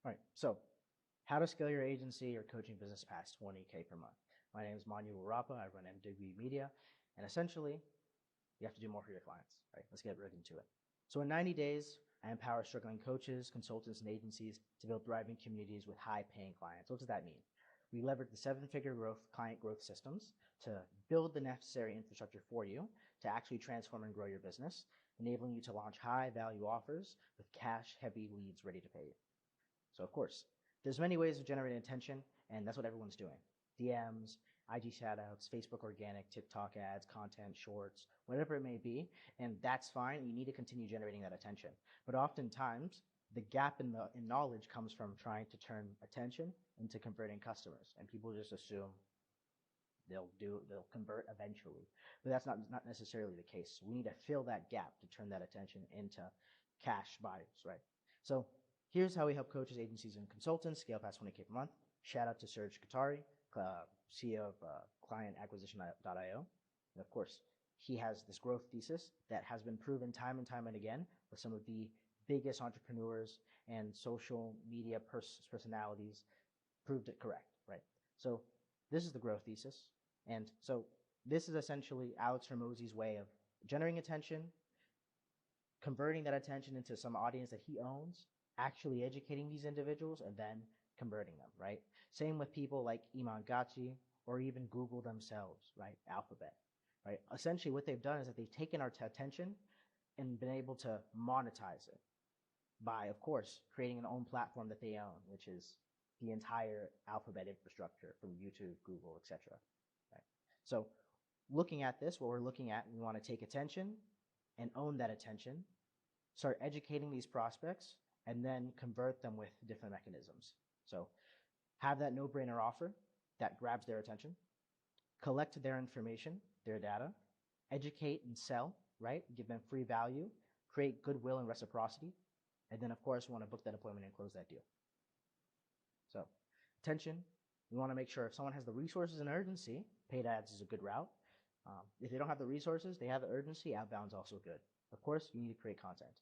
All right, so how to scale your agency or coaching business past 20K per month. My name is Manuel Rapa. I run MW Media, and essentially, you have to do more for your clients. Right? Let's get right into it. So in 90 days, I empower struggling coaches, consultants, and agencies to build thriving communities with high-paying clients. What does that mean? We leverage the seven-figure client growth systems to build the necessary infrastructure for you to actually transform and grow your business, enabling you to launch high-value offers with cash-heavy leads ready to pay you. So of course, there's many ways of generating attention, and that's what everyone's doing. DMs, IG shoutouts, Facebook organic, TikTok ads, content, shorts, whatever it may be, and that's fine. You need to continue generating that attention. But oftentimes, the gap in knowledge comes from trying to turn attention into converting customers, and people just assume they'll convert eventually. But that's not necessarily the case. We need to fill that gap to turn that attention into cash buyers, right? So here's how we help coaches, agencies, and consultants scale past 20K per month. Shout out to Serge Katari, CEO of ClientAcquisition.io. And of course, he has this growth thesis that has been proven time and time and again with some of the biggest entrepreneurs and social media personalities proved it correct, right? So this is the growth thesis. And so this is essentially Alex Hormozi's way of generating attention, converting that attention into some audience that he owns, actually educating these individuals, and then converting them, right? Same with people like Iman Gadzhi or even Google themselves, right? Alphabet, right? Essentially what they've done is that they've taken our attention and been able to monetize it by, of course, creating an own platform that they own, which is the entire Alphabet infrastructure from YouTube, Google, etc. Right? So looking at this, what we're looking at, we want to take attention and own that attention, start educating these prospects, and then convert them with different mechanisms. So have that no-brainer offer that grabs their attention, collect their information, their data, educate and sell, right? Give them free value, create goodwill and reciprocity, and then of course we want to book that appointment and close that deal. So attention, we want to make sure if someone has the resources and urgency, paid ads is a good route. If they don't have the resources, they have the urgency, outbound's also good. Of course, you need to create content.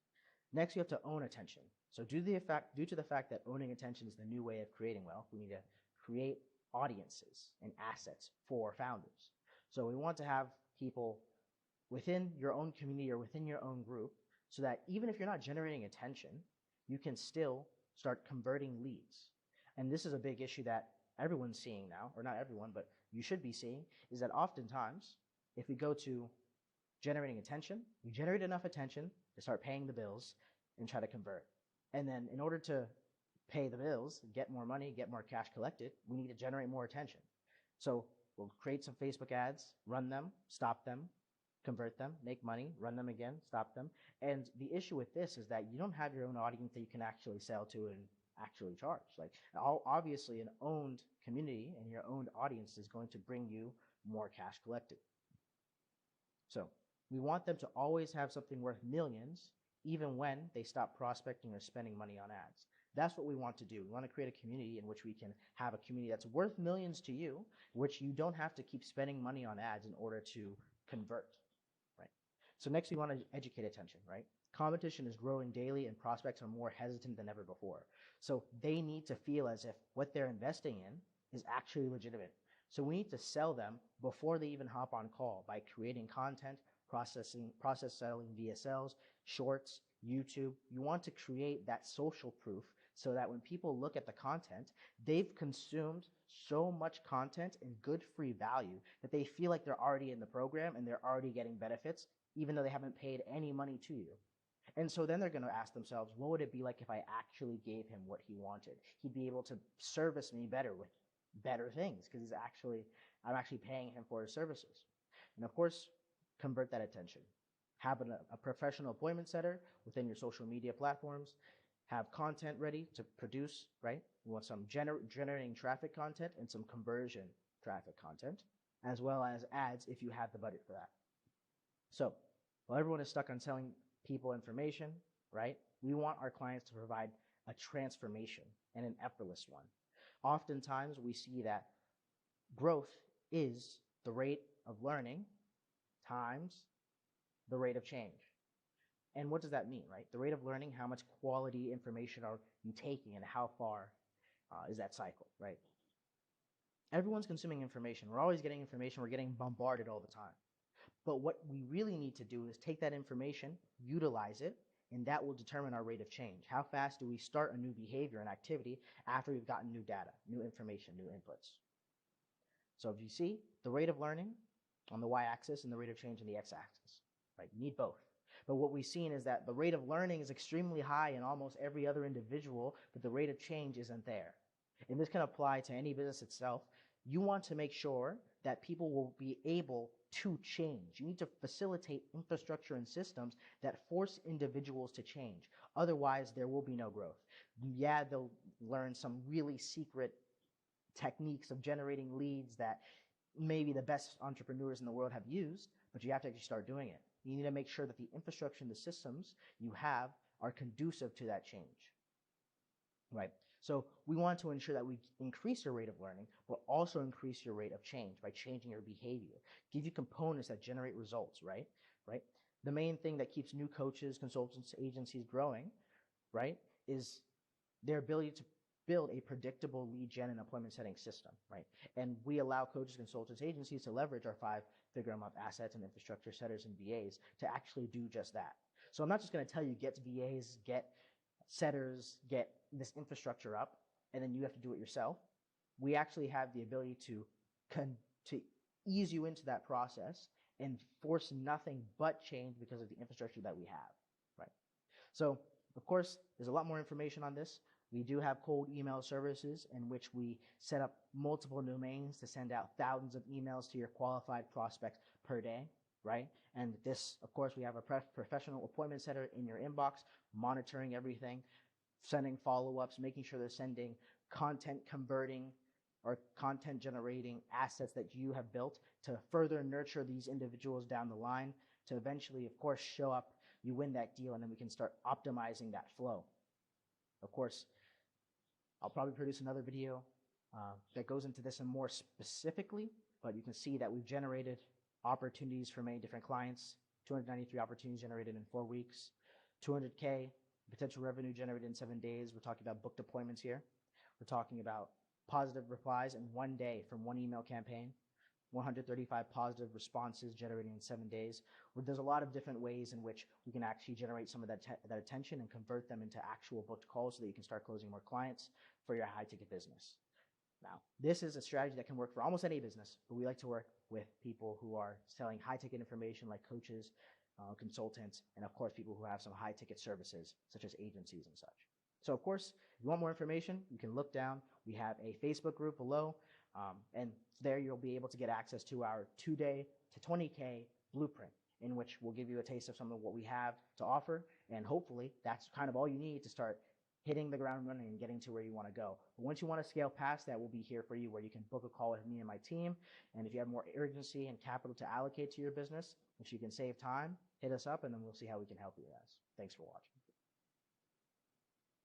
Next, you have to own attention. So due to the fact that owning attention is the new way of creating wealth, we need to create audiences and assets for founders. So we want to have people within your own community or within your own group so that even if you're not generating attention, you can still start converting leads. And this is a big issue that everyone's seeing now, or not everyone, but you should be seeing, is that oftentimes, if we go to generating attention, we generate enough attention to start paying the bills and try to convert. And then in order to pay the bills, get more money, get more cash collected, we need to generate more attention. So we'll create some Facebook ads, run them, stop them, convert them, make money, run them again, stop them. And the issue with this is that you don't have your own audience that you can actually sell to and actually charge. Like, obviously an owned community and your owned audience is going to bring you more cash collected. So we want them to always have something worth millions, even when they stop prospecting or spending money on ads. That's what we want to do. We want to create a community in which we can have a community that's worth millions to you, which you don't have to keep spending money on ads in order to convert, right? So next we want to educate attention, right? Competition is growing daily and prospects are more hesitant than ever before. So they need to feel as if what they're investing in is actually legitimate. So we need to sell them before they even hop on call by creating content, process selling VSLs, shorts, YouTube. You want to create that social proof so that when people look at the content, they've consumed so much content and good free value that they feel like they're already in the program and they're already getting benefits, even though they haven't paid any money to you. And so then they're going to ask themselves, what would it be like if I actually gave him what he wanted? He'd be able to service me better with better things because I'm actually paying him for his services. And of course, convert that attention. Have a professional appointment setter within your social media platforms. Have content ready to produce, right? You want some generating traffic content and some conversion traffic content, as well as ads if you have the budget for that. So while everyone is stuck on selling people information, right? We want our clients to provide a transformation and an effortless one. Oftentimes we see that growth is the rate of learning times the rate of change. And what does that mean, right? The rate of learning, how much quality information are you taking and how far is that cycle, right? Everyone's consuming information. We're always getting information. We're getting bombarded all the time. But what we really need to do is take that information, utilize it, and that will determine our rate of change. How fast do we start a new behavior and activity after we've gotten new data, new information, new inputs? So if you see the rate of learning on the y-axis and the rate of change on the x-axis, right? You need both. But what we've seen is that the rate of learning is extremely high in almost every other individual, but the rate of change isn't there. And this can apply to any business itself. You want to make sure that people will be able to change. You need to facilitate infrastructure and systems that force individuals to change. Otherwise, there will be no growth. Yeah, they'll learn some really secret techniques of generating leads that maybe the best entrepreneurs in the world have used, but you have to actually start doing it. You need to make sure that the infrastructure and the systems you have are conducive to that change, right? So we want to ensure that we increase your rate of learning, but also increase your rate of change by changing your behavior. Give you components that generate results, right? Right? The main thing that keeps new coaches, consultants, agencies growing, right, is their ability to build a predictable lead gen and appointment setting system, right? And we allow coaches, consultants, agencies to leverage our 5-figure a month assets and infrastructure setters and VAs to actually do just that. So I'm not just going to tell you get VAs, get setters, get this infrastructure up, and then you have to do it yourself. We actually have the ability to ease you into that process and force nothing but change because of the infrastructure that we have, right? So, of course, there's a lot more information on this. We do have cold email services in which we set up multiple domains to send out thousands of emails to your qualified prospects per day, right? And this, of course, we have a professional appointment setter in your inbox, monitoring everything, sending follow-ups, making sure they're sending content converting or content generating assets that you have built to further nurture these individuals down the line to eventually, of course, show up, you win that deal, and then we can start optimizing that flow. Of course, I'll probably produce another video that goes into this and more specifically, but you can see that we've generated opportunities for many different clients, 293 opportunities generated in 4 weeks, 200K potential revenue generated in 7 days. We're talking about booked deployments here. We're talking about positive replies in 1 day from one email campaign, 135 positive responses generated in 7 days. There's a lot of different ways in which we can actually generate some of that attention and convert them into actual booked calls so that you can start closing more clients for your high-ticket business. Now, this is a strategy that can work for almost any business, but we like to work with people who are selling high-ticket information like coaches, consultants, and of course, people who have some high-ticket services such as agencies and such. So of course, if you want more information, you can look down. We have a Facebook group below, and there you'll be able to get access to our 2-day to 20K blueprint, in which we'll give you a taste of some of what we have to offer, and hopefully that's kind of all you need to start hitting the ground running and getting to where you want to go. But once you want to scale past that, we'll be here for you where you can book a call with me and my team. And if you have more urgency and capital to allocate to your business, if you can save time, hit us up and then we'll see how we can help you guys. Thanks for watching.